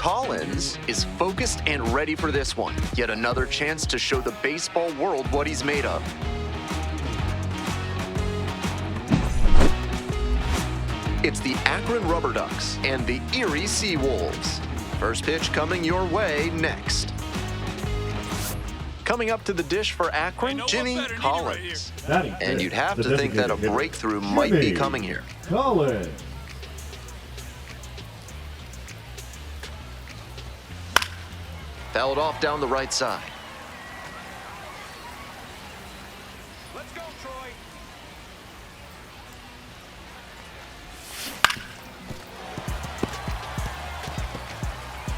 Collins is focused and ready for this one. Yet another chance to show the baseball world what he's made of. It's the Akron Rubber Ducks and the Erie Seawolves. First pitch coming your way next. Coming up to the dish for Akron, Jimmy Collins. And you'd have to think that a breakthrough might be coming here. Collins. Fouled off down the right side. Let's go, Troy.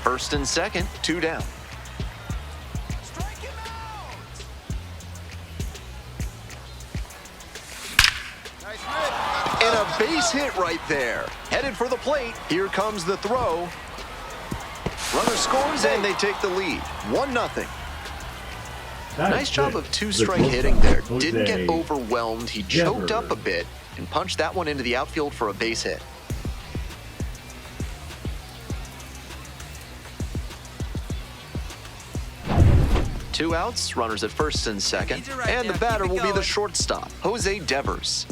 First and second, 2 down. Strike him out. Nice hit. And a base hit right there. Headed for the plate. Here comes the throw. Runner scores and they take the lead. 1-0. Nice job of two-strike hitting there. Didn't get overwhelmed. He choked up a bit and punched that one into the outfield for a base hit. Two outs, runners at first and second. And the batter will be the shortstop, Jose Devers.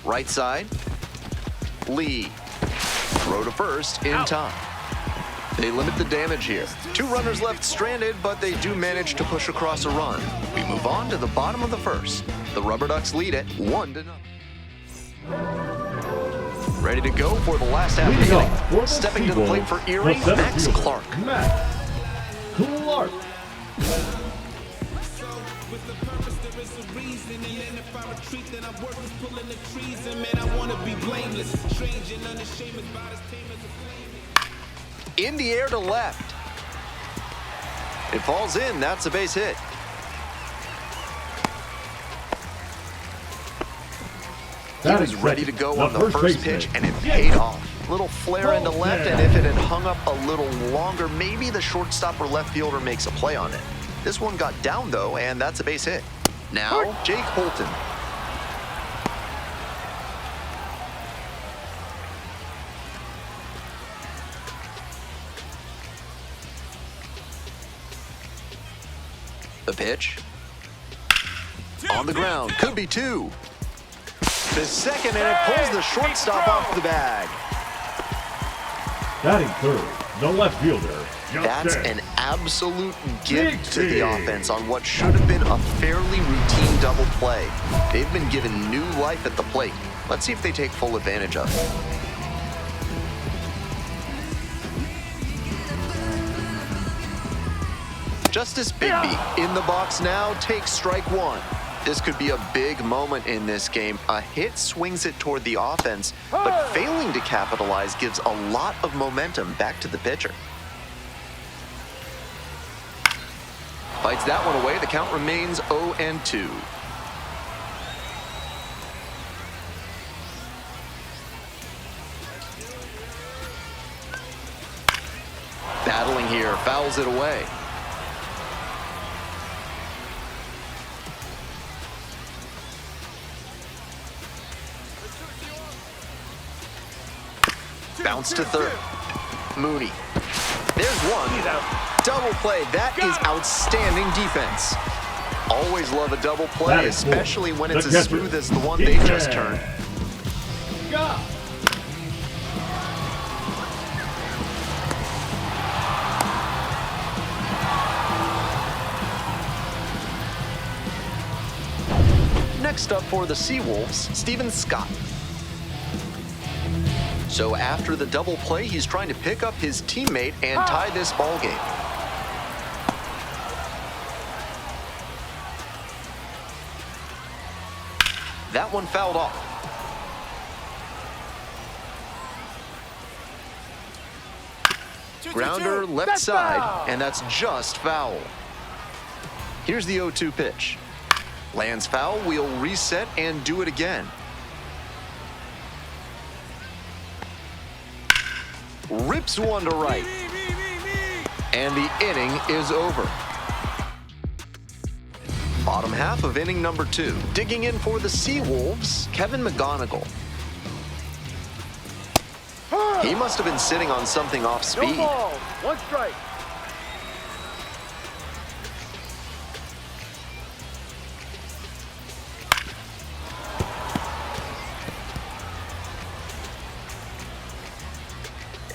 Right side, Lee. Throw to first in time. They limit the damage here. 2 runners left stranded, but they do manage to push across a run. We move on to the bottom of the first. The Rubber Ducks lead it 1-0. Ready to go for the last half of the inning. Stepping to the plate for Erie, Max Clark. In the air to left. It falls in. That's a base hit. He was ready to go on the first pitch, and it paid off. Little flare into left, and if it had hung up a little longer, maybe the shortstop or left fielder makes a play on it. This one got down, though, and that's a base hit. Now, Jake Holton. The pitch. On the ground. Could be 2. The second, and it pulls the shortstop off the bag. Batting third, the left fielder. That's an absolute gift to the offense on what should have been a fairly routine double play. They've been given new life at the plate. Let's see if they take full advantage of it. Justice Bigby in the box now takes strike 1. This could be a big moment in this game. A hit swings it toward the offense, but failing to capitalize gives a lot of momentum back to the pitcher. Fights that one away. The count remains 0-2. Battling here, fouls it away. Bounce to third. Mooney. There's one. Double play. That is outstanding defense. Always love a double play, especially when it's as smooth as the one they just turned. Next up for the Seawolves, Steven Scott. So after the double play, he's trying to pick up his teammate and tie this ball game. That one fouled off. Grounder left side, and that's just foul. Here's the 0-2 pitch. Lands foul, we'll reset and do it again. Rips one to right. And the inning is over. Bottom half of inning number 2. Digging in for the Seawolves, Kevin McGonigal. He must have been sitting on something off speed. No ball. 1 strike.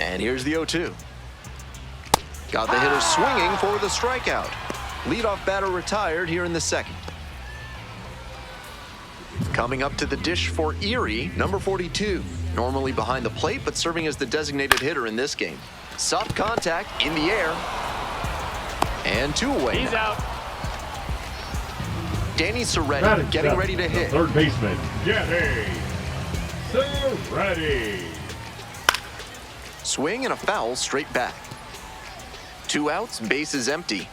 And here's the 0-2. Got the hitter swinging for the strikeout. Leadoff batter retired here in the 2nd. Coming up to the dish for Erie, number 42. Normally behind the plate, but serving as the designated hitter in this game. Soft contact in the air. And 2 away. He's out. Danny Serretti getting ready to hit. Third baseman, Danny Serretti. Swing and a foul straight back. 2 outs, bases empty.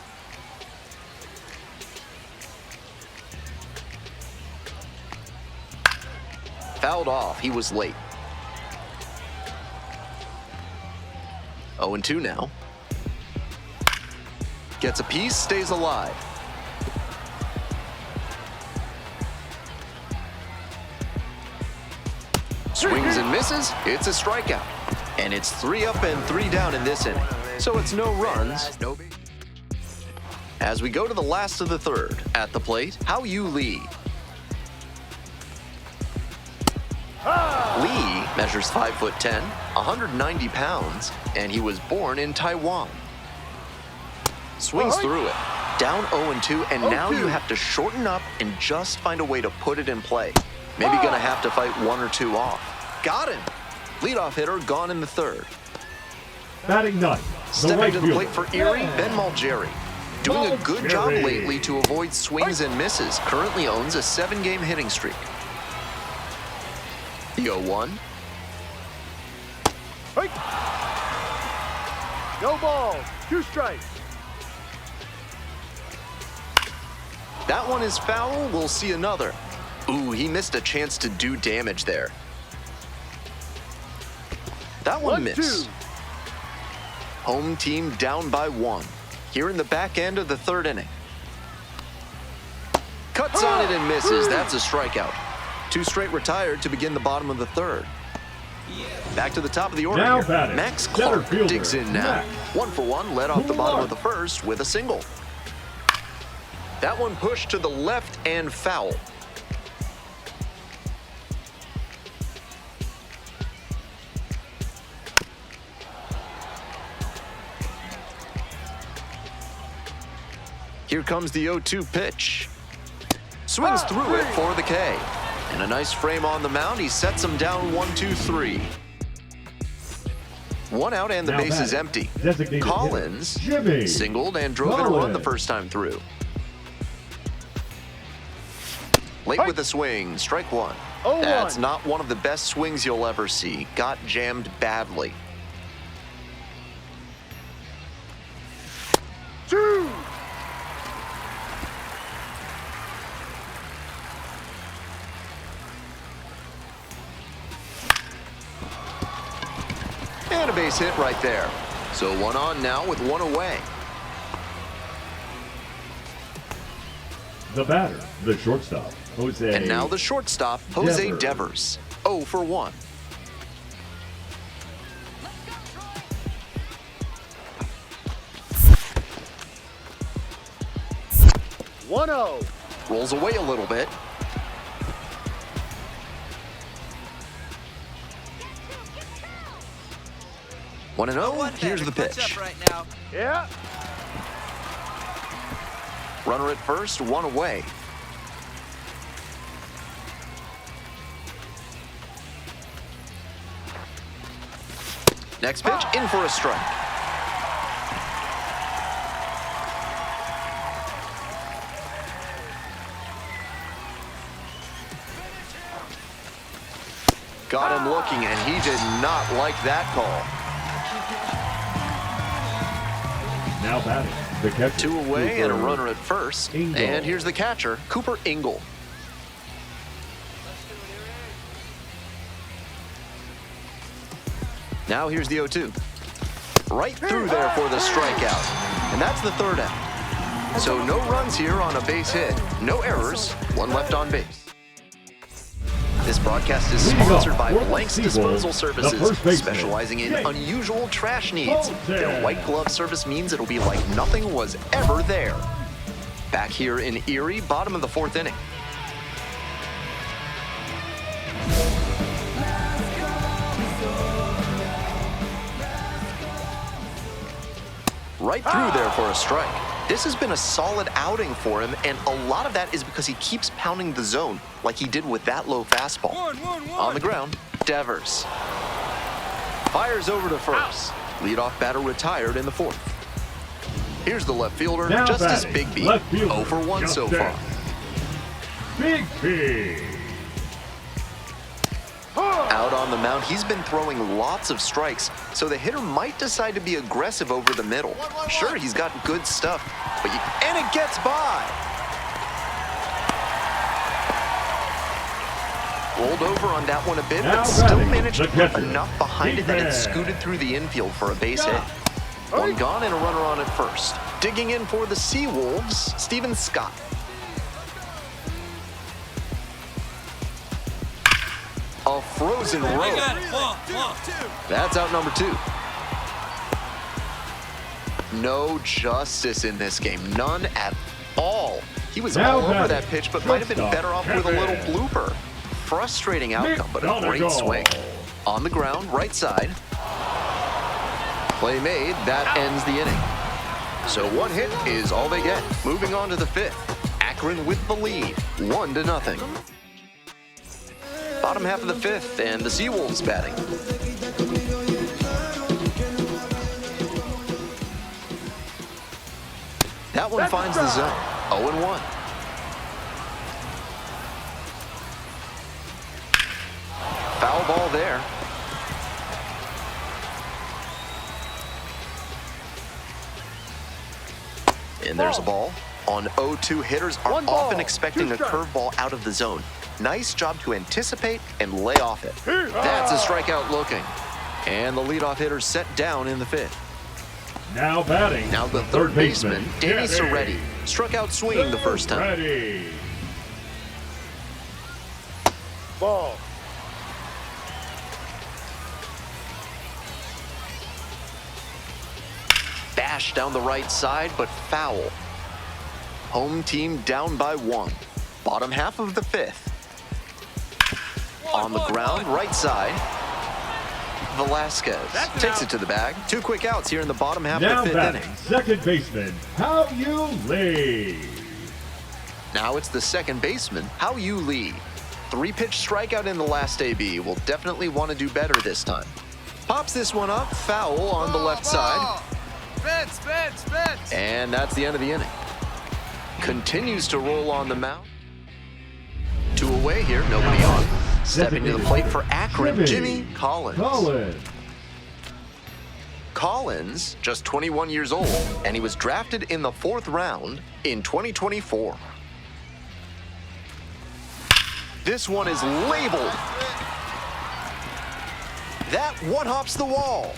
Fouled off, he was late. 0-2 now. Gets a piece, stays alive. Swings and misses, it's a strikeout. And it's 3 up and 3 down in this inning. So it's no runs, no bases. As we go to the last of the 3rd, at the plate, Hao-Yu Lee. Lee measures 5'10", 190 pounds, and he was born in Taiwan. Swings through it. Down 0-2, and now you have to shorten up and just find a way to put it in play. Maybe gonna have to fight 1 or 2 off. Got him. Leadoff hitter gone in the 3rd. Batting ninth, Stepping to the plate for Erie, Ben Malgeri. Doing a good job lately to avoid swings and misses. Currently owns a 7-game hitting streak. The 0-1. No ball. 2 strikes. That one is foul. We'll see another. Ooh, he missed a chance to do damage there. That one missed. 1-2. Home team down by 1. Here in the back end of the 3rd inning. Cuts on it and misses. That's a strikeout. 2 straight retired to begin the bottom of the 3rd. Back to the top of the order Now here. batting, Max Clark fielder, digs in now. Max. 1 for 1, led off the bottom of the 1st with a single. That one pushed to the left and foul. Here comes the 0-2 pitch. Swings through it for the K. And a nice frame on the mound. He sets him down 1-2-3. 1 out and the Now base is batting, empty. designated Collins hitter, Jimmy singled and drove in a run the Collins. first time through. Late with the swing, strike 1. 0-1. That's not one of the best swings you'll ever see. Got jammed badly. 2. And a base hit right there. So 1 on now with 1 away. The batter, the shortstop, Jose. And now the shortstop, Jose Devers. Devers. 0 for 1. Rolls away a little bit. One and 0. Here's the pitch. Right now. Yeah. Runner at first, 1 away. Next pitch, in for a strike. Got him looking, and he did not like that call. Now batting, the catcher. 2 away and a Cooper runner at first. Ingle. And here's the catcher, Cooper Ingle. Now here's the 0-2. Right through there for the strikeout. And that's the 3rd out. So no runs here on a base hit, no errors, one left on base. This broadcast is sponsored by Blank's Disposal Services, specializing in unusual trash needs. Their white glove service means it'll be like nothing was ever there. Back here in Erie, bottom of the 4th inning. Right through there for a strike. This has been a solid outing for him, and a lot of that is because he keeps pounding the zone like he did with that low fastball. On the ground, Devers fires over to first. Leadoff batter retired in the 4th. Here's the left fielder, Now just as batting, Big B, left fielder, 0 for 1 so Justin. far. Big B. Out on the mound, he's been throwing lots of strikes, so the hitter might decide to be aggressive over the middle. Sure, he's got good stuff, and it gets by. Rolled over on that one a bit, Now but still batting, managed to the put catcher, enough behind it that it defense. scooted through the infield for a base hit. One gone and a runner on at first. Digging in for the Seawolves, Steven Scott. A frozen rope. That's out number 2. No justice in this game. None at all. He was Now all over batting, that pitch, but might have been better off with a little blooper. Frustrating outcome, but a great swing. On the ground, right side. Play made. That ends the inning. So one hit is all they get. Moving on to the 5th. Akron with the lead, 1-0. Bottom half of the 5th, and the Seawolves batting. That one finds the zone. 0-1. Foul ball there. And there's a ball. On 0-2, hitters are often expecting a curveball out of the zone. Nice job to anticipate and lay off it. That's a strikeout looking. And the leadoff hitter set down in the 5th. Now batting. Now the third baseman, Danny Serretti, struck out swinging the first time. Ready. Ball. Bash down the right side, but foul. Home team down by 1. Bottom half of the 5th. On the ground, right side. Velasquez takes it to the bag. 2 quick outs here in the bottom half Now of the 5th batting, inning. second baseman, How You Lee. Now it's the second baseman, How You Lee. 3-pitch strikeout in the last AB. Will definitely want to do better this time. Pops this one up, foul on the left side. Spence. And that's the end of the inning. Continues to roll on the mound. 2 away here, nobody on. Stepping to the plate for Akron, Jimmy Collins. Collins, just 21 years old, and he was drafted in the 4th round in 2024. This one is labeled. That one hops the wall.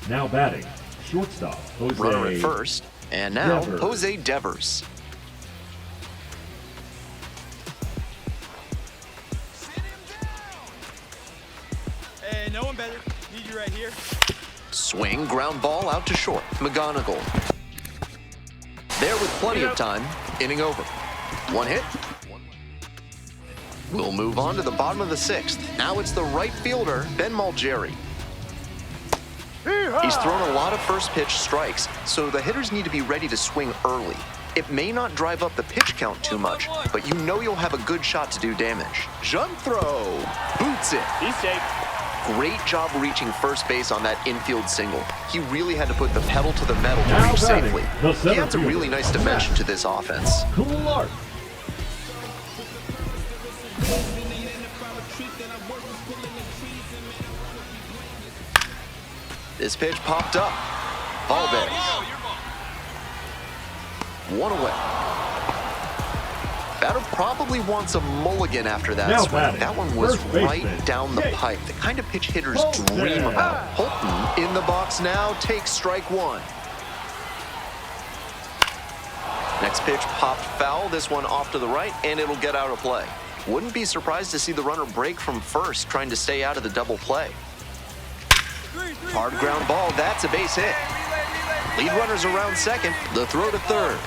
Now batting, shortstop, Jose. Runner at first, and now Devers. Jose Devers. Hey, no one better. Need you right here. Swing, ground ball out to short. McGonigal. There with plenty of time. Inning over. 1 hit. We'll move on to the bottom of the 6th. Now it's the right fielder, Ben Malgeri. He's thrown a lot of first pitch strikes, so the hitters need to be ready to swing early. It may not drive up the pitch count too much, but you know you'll have a good shot to do damage. Jump throw. Boots it. He's safe. Great job reaching first base on that infield single. He really had to put the pedal to the metal to Now reach batting, safely. the He center adds a really fielder, nice dimension to this offense. Clark. This pitch popped up. Valdez. 1 away. Batter probably wants a mulligan after that Now swing. batting, That one was first baseman, right down the Jake. pipe. The kind of pitch hitters Holton. dream about. Holton in the box now takes strike one. Next pitch popped foul. This one off to the right, and it'll get out of play. Wouldn't be surprised to see the runner break from first, trying to stay out of the double play. Hard ground ball. That's a base hit. Lead runners around second. The throw to third.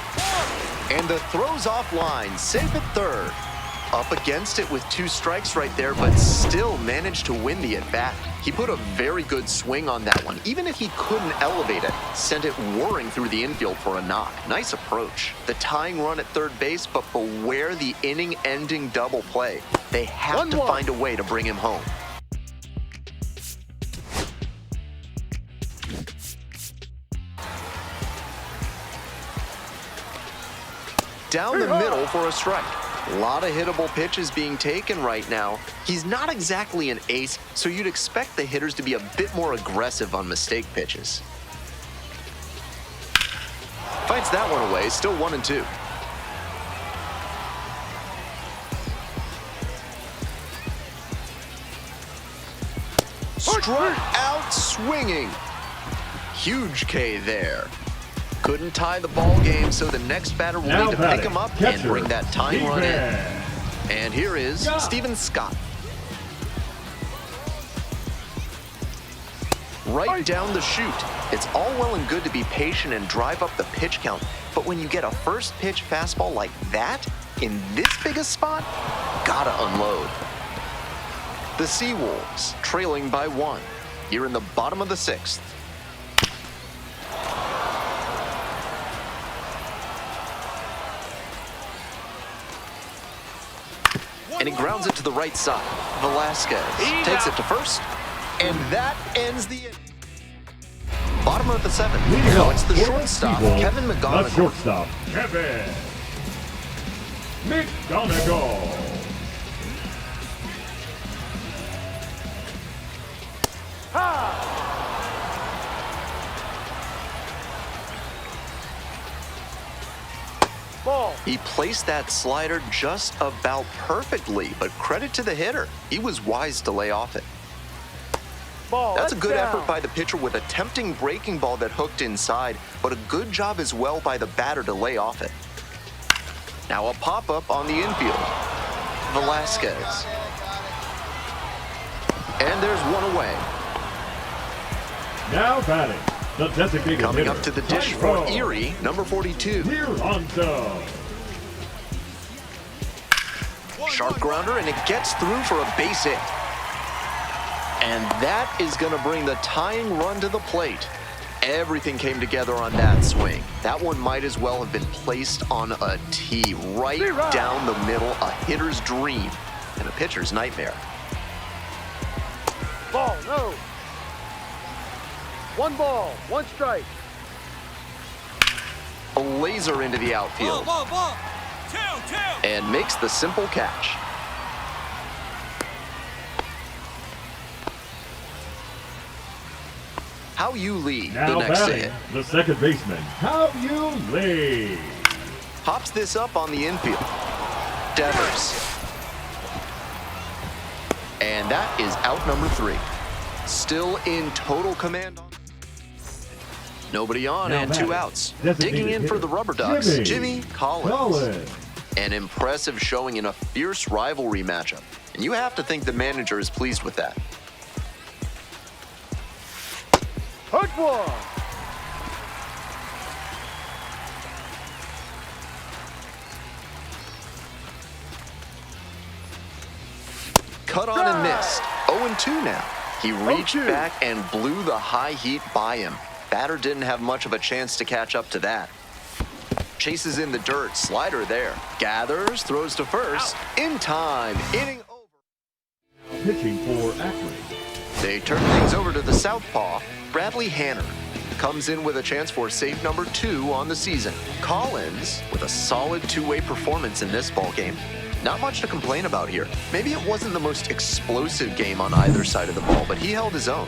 And the throw's offline. Safe at third. Up against it with 2 strikes right there, but still managed to win the at-bat. He put a very good swing on that one. Even if he couldn't elevate it, sent it whirring through the infield for a knock. Nice approach. The tying run at third base, but beware the inning-ending double play. They have to find a way to bring him home. Down the middle for a strike. A lot of hittable pitches being taken right now. He's not exactly an ace, so you'd expect the hitters to be a bit more aggressive on mistake pitches. Fights that one away, still 1-2. Struck out swinging. Huge K there. Couldn't tie the ball game, so the next batter will Now need to batting, pick him up catcher, and bring that tying run in. Steven. And here is Steven Scott. Right down the chute. It's all well and good to be patient and drive up the pitch count, but when you get a first pitch fastball like that, in this big a spot, gotta unload. The Seawolves trailing by 1. Here in the bottom of the 6th. And he grounds it to the right side. Velasquez takes it to first, and that ends the inning. Bottom of the 7th. Now it's the shortstop, Kevin The McGonigal. shortstop, Kevin McGonigal. Ball. He placed that slider just about perfectly, but credit to the hitter. He was wise to lay off it. Ball. That's a good down. effort by the pitcher with a tempting breaking ball that hooked inside, but a good job as well by the batter to lay off it. Now a pop-up on the infield. Velasquez. And there's one away. Now batting, the designated Coming hitter, up to the dish Tyrone for Erie, number 42. Alonso. Sharp grounder, and it gets through for a base hit. And that is going to bring the tying run to the plate. Everything came together on that swing. That one might as well have been placed on a tee, right down the middle, a hitter's dream and a pitcher's nightmare. Ball. No. 1 ball. 1 strike. A laser into the outfield. Ball. 2. And makes the simple catch. How you lead Now the next batting, hit. the second baseman, How You Lay. Pops this up on the infield. Devers. And that is out number 3. Still in total command. Nobody on Now and 2 batting, outs. designated Digging in for hitter, the Rubber Ducks, Jimmy Collins. Collins. An impressive showing in a fierce rivalry matchup. And you have to think the manager is pleased with that. Hook one. Cut on and missed. 0-2 now. He reached 0-2. back and blew the high heat by him. Batter didn't have much of a chance to catch up to that. Chases in the dirt, slider there. Gathers, throws to first. In time, inning over. Pitching for Akron. They turn things over to the southpaw, Bradley Hanner. Comes in with a chance for save number 2 on the season. Collins with a solid 2-way performance in this ballgame. Not much to complain about here. Maybe it wasn't the most explosive game on either side of the ball, but he held his own.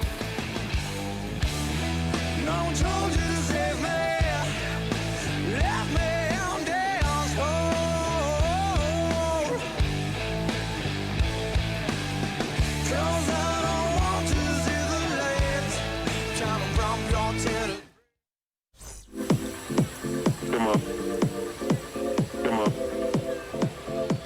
No one told you to save me.